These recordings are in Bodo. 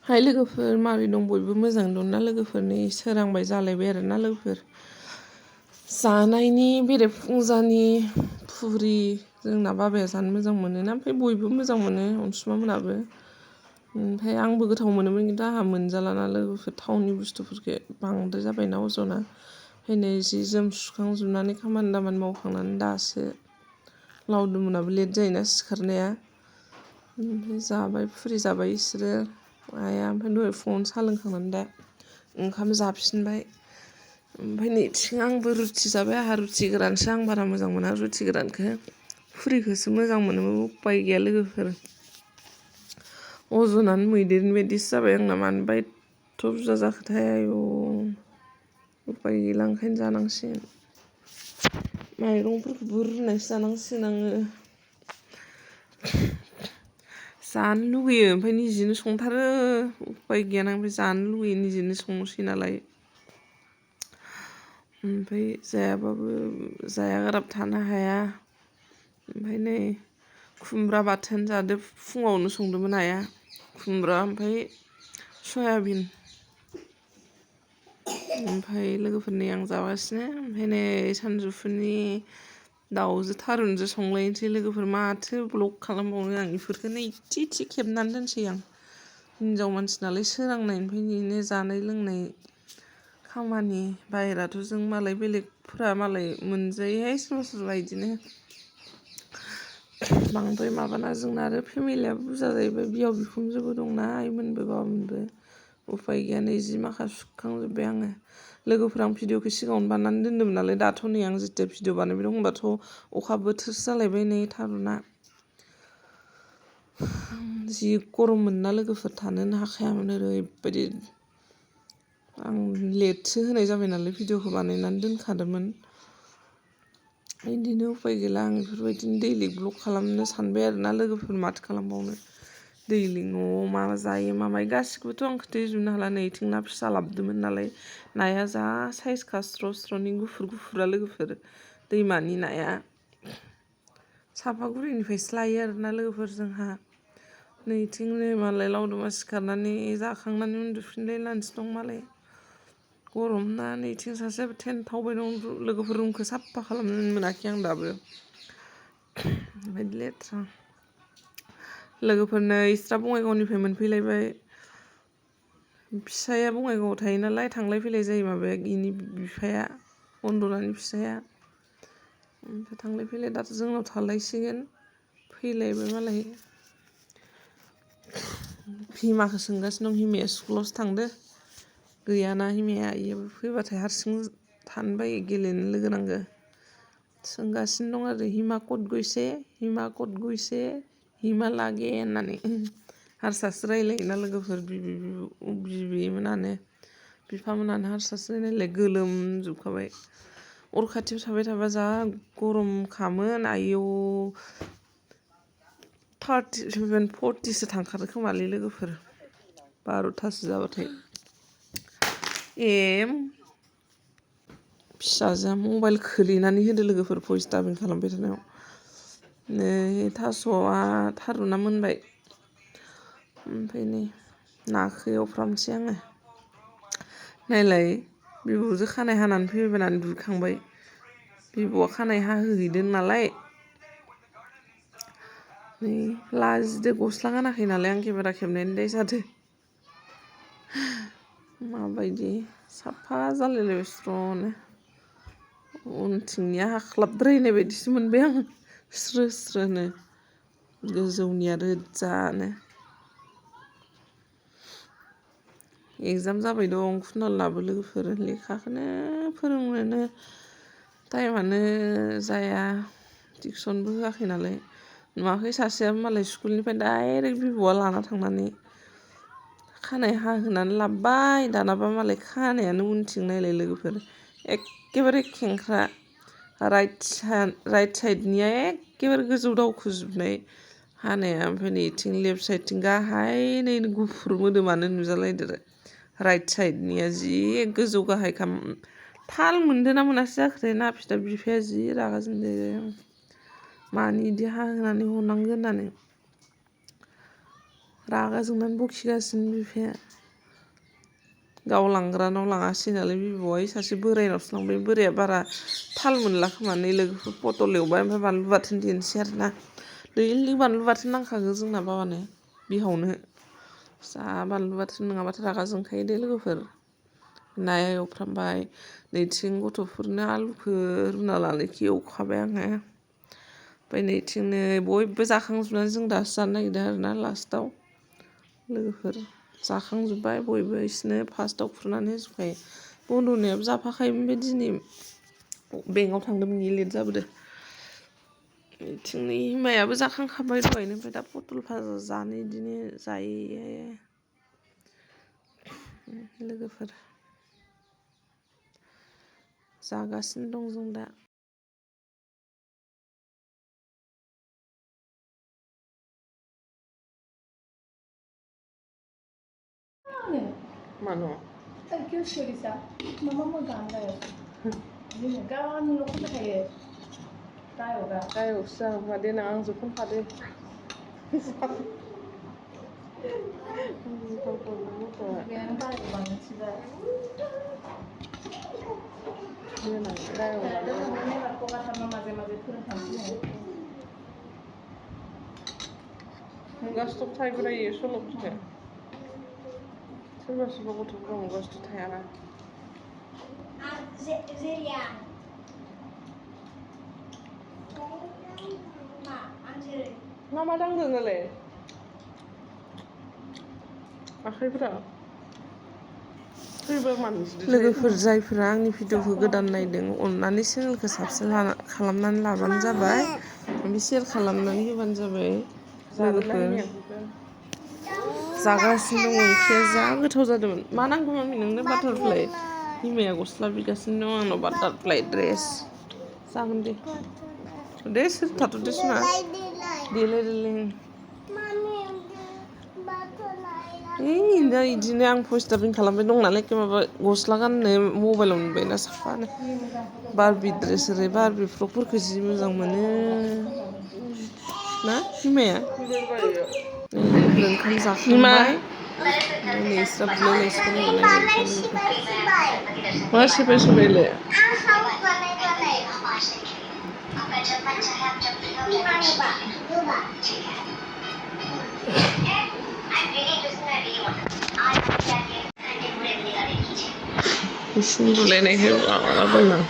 हाय लोगोफोर माबोरै दं बयबो मोजां दंना लोगोफोरनि सोरांबाय जालायबाय आरोना लोगोफोर जानायनि बेरेफुंजानि फुरि जोंना बाबाया जानो मोजां मोनोना ओमफ्राय बयबो मोजां मोनो अनसुमा मोनाबो ओमफ्राय आंबो गोथाव मोनोमोन खिन्थु आंहा मोनजालाना लोगोफोर थावनि बुस्थुफोरखौ बांद्राय जाबायना अजना ओंखायनो जि जोम सुखांजोबनानै खामानि दामानि मावखांनानै दासो लावदुम मोनाबो लेट जायोना सिखारनाया ओमफ्राय जाबाय फुरि जाबाय बिसोरो आइया ओमफ्राय दहाय फुङावनो साहा लोंखांनानै दा ओंखाम जाफिनबाय ओमफ्राय नैथिं आंबो रुथि जाबाय आंहा रुथि गोरानसो आं बारा मोजां मोना रुथि गोरानखौ फुरिखौसो मोजां मोनोमोन उपाय गैया लोगोफोर अजनानो मैदेरनि बायदिसो जाबाय आंना मानोबा एथ' बुरजा जाखोथाय आयौ उपाय गैला ओंखायनो जानांसिगोन माइरंफोरखौबो रुनानैसो जानांसिगोन आङो जानो लुगैयो ओमफ्राय निजेनो संथारो उपाय गैयाना ओमफ्राय जानो लुगैयो निजेनो संसै नालाय ओमफ्राय जायाबाबो जायागाराबो थानो हाया ओमफ्राय नै खुमब्रा बाथोन जादो फुङावनो संदोंमोन आइया खुमब्रा ओमफ्राय सयाबिन ओमफ्राय लोगोफोरनि आं जागासिनो ओमफ्राय नै सानजौफुनि दाउजो थारुनजो संलायनोसै लोगोफोर माथो ब्लग खालामबावनो आं बेफोरखौनो इथि खेबनानै दोनसै आं हिनजाव मानसि नालाय सोरांनायनिफ्रायनो जानाय लोंनाय खामानि बाहेराथ' जों मालाय बेलेगफोरा मालाय मोनजायोहाय सोरबा सोरबा बिदिनो बांद्राय माबाना जोंना आरो फेमिलियाबो बुरजा जाहैबाय बिहाव बिखुनजोबो दंना आइमोनबो बाबामोनबो उफाय गैया नै जि माखा सुखांजोब्बाय आङो लोगोफोर आं भिडिअखौ सिगाङावनो बानायनानै दोन्दोंमोन नालाय दाथ' नै आं जेथिया भिडिअ बानायबाय दं होनबाथ' अखा बोथोरसो जालायबाय नै थारुना जि गरममोन ना लोगोफोर थानोनो हाखायामोन ओरैबायदि आं लेटसो होनाय जाबाय नालाय भिडिअखौ बानायनानै दोनखादोंमोन बिदिनो उफाय गैला आं बेफोरबायदिनो दैलि ब्लग खालामनो सानबाय आरोना लोगोफोर माथो खालामबावनो दैलि न'आव मा जायो मा मायो गासिखौबोथ' आं खोन्थाजोबनो हाला नै इथिं ना फिसा लाबोदोंमोन नालाय नाया जा साइजखा स्र' स्र'नि गुफुर गुफुरा लोगोफोर दैमानि नाया सापागुरिनिफ्रायसो लायो आरोना लोगोफोर जोंहा नैथिं नै मालाय लावदुमा सिखारनानै जाखांनानै उन्दुफिनलायनानैसो दं मालाय गरम ना नैथिं सासे टेन्ट थावबाय दं लोगोफोर रुमखौ साफा खालामनो मोनाखै आं दाबो ओमफ्राय लेथ्रा लोगोफोरनो इस्रा बङाइगावनिफ्राय मोनफैलायबाय फिसाया बङाइगावआव थायो नालाय थांलाय फैलाय जायो माबाया इनि बिफाया अन्दलानि फिसाया ओमफ्राय थांलाय फैलाय दाथ' जोंनाव थालायसिगोन फैलायबाय मालाय हिमाखौ सोंगासिनो दं हिमाया स्कुलावसो थांदो गैयाना हिमाया इयो फैबाथाय हारसिं थानो बायो गेलेनो लोगो नांगो सोंगासिनो दं आरो हिमा कट गइसे हिमा लागे होननानै हारसासो रायलायोना लोगोफोर बिबैमोनानो बिफामोनानो हारसासो रायलायो गोलोमजोबखाबाय अर खाथियाव थाबाय थाबा जा गरम खामोन आयौ 37 40सो थांखारो खोमालै लोगोफोर 12थासो जाबाथाय फिसाजोआ मबाइल खोलैनानै होदो लोगोफोर भइस दाबिं खालामबाय थानायाव नै थास'आ थारुना मोनबाय ओमफ्राय नै नाखौ एवफ्रामसै आङो नायलाय बिबौजों खानाय हानानै फैबायनानै दुगैखांबाय बिबौआ खानाय हाहोहैदों नालाय नै लाजिदो गस्ला गानाखै नालाय आं केमेरा खेबनायनि दाय जादों माबायदि साफा जालायलायबाय स्र'नो उनथिंनिया हाख्लाबद्रायनाय बायदिसो मोनबाय आं स्रो स्रोनो गोजौनिया रोजानो एगजाम जाबाय दं खुनालनाबो लोगोफोर लेखाखौनो फोरोंनोनो टाइमानो जाया टिउसनबो होआखै नालाय नुवाखै सासेया मालाय स्कुलनिफ्राय डाइरेक्ट बिबौआ लाना थांनानै खानाय हाहोनानै लाबोबाय दानाबा मालाय खानायानो उनथिं नायलाय लोगोफोर एखेबारे खेंख्रा राइट साइडनिया एखेबारे गोजौ दावखोजोबनाय हानाया ओमफ्राय नैथिं लेफ्ट साइडथिं गाहाय नै गुफुर मोदोमानो नुजालायदो राइट साइडनिया जि गोजौ गाहाय थाल मोनदोंना मोनासै जाखोथाय नाफिदा बिफाया जि रागा जोंदो मानो बिदि हाहोनानै हरनांगौ होननानै रागा जोंनानै बखिगासिनो बिफाया गाव लांग्रानाव लाङासै नालाय बिबौआ सासे बोरायनावसो लांबाय बोराया बारा थाल मोनला खोमा नै लोगोफोर पटल एवबाय ओमफ्राय बानलु बाथोन देनोसै आरोना दैलि बानलु बाथोन नांखागौ जोंना बाबानो बिहावनो जा बानलु बाथोन नङाबाथ' रागा जोंखायो दे लोगोफोर ना एवफ्रामबाय नैथिं गथ'फोरनो आलुखौ रुना लानायखौ एवखाबाय आङो ओमफ्राय नैथिंनो बयबो जाखांजोबनानै जों दासो जानो नागिरदों आरोना लास्टआव लोगोफोर जाखांजोब्बाय बयबो बिसोरनो फार्स्टआव खुरनानै होजोबखायो बन्द'नायाबो जाफाखायोमोन बे दिनै बेंकआव थांदोंमोन लेट जाबोदों बिथिंनि हिमायाबो जाखांखाबाय दहायनो ओमफ्राय दा पटल भाजा जानो बिदिनो जायो लोगोफोर जागासिनो दं जों दा मानो Thank you, Shirisa. Mama mau ganda ya. Ini kan lo kita kayak tayo ga. Tayo sa madina ang zupon pade. Biar tayo banget sih dah. Dia nak tayo. Ada mana aku kata mama maze kurang tahu. Enggak stop tayo beraya solo kita. सोरबा सोरबा गथ'फोरा मुगासथ' थायाना मा मा दांदों नालाय आखाइफोरा लोगोफोर जायफोरा आंनि भिडिअखौ गोदान नायदों अननानै चेनेलखौ साबस्क्राइब खालामनानै लाबानो जाबाय ओमफ्राय शेयार खालामनानै होबानो जाबाय लोगोफोर जागासिनो दं ओंख्रिया जा गोथाव जादोंमोन मा नांगौ मामि नोंनो बाटारफ्लाइ बिमाया गस्ला बिगासिनो दं आंनाव बाटारफ्लाइ ड्रेस जागोन दे सोर थाथ'दो सिमा देलाय दा बिदिनो आं पस्टारिं खालामबाय दं नालाय माबा गस्ला गाननो मबाइलाव नुबायना साफानो बारबि ड्रेस ओरै बारबि फ्रकफोरखौ जि मोजां मोनो ना बिमाया ओंखाम जाखांबाय नै इसरा बुलायलायसिगोन मा सेबाय सेबायलाय इसिनि बुलायनायखौ माबादों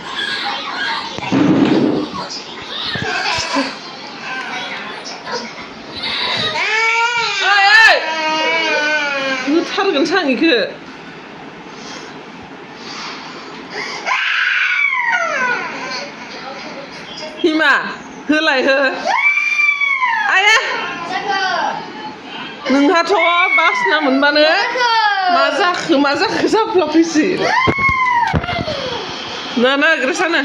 होथारगोन सां इखो हिमा होलाय हो आया नोंहाथ' बासिना मोनबानो मा जाखो जाफ्लाफैसै ना ग्रेसानो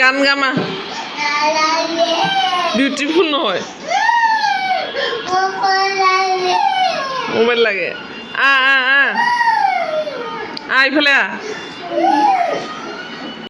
गान गामा बिउटिफुल নহয় মোবাইল লাগে ইফালে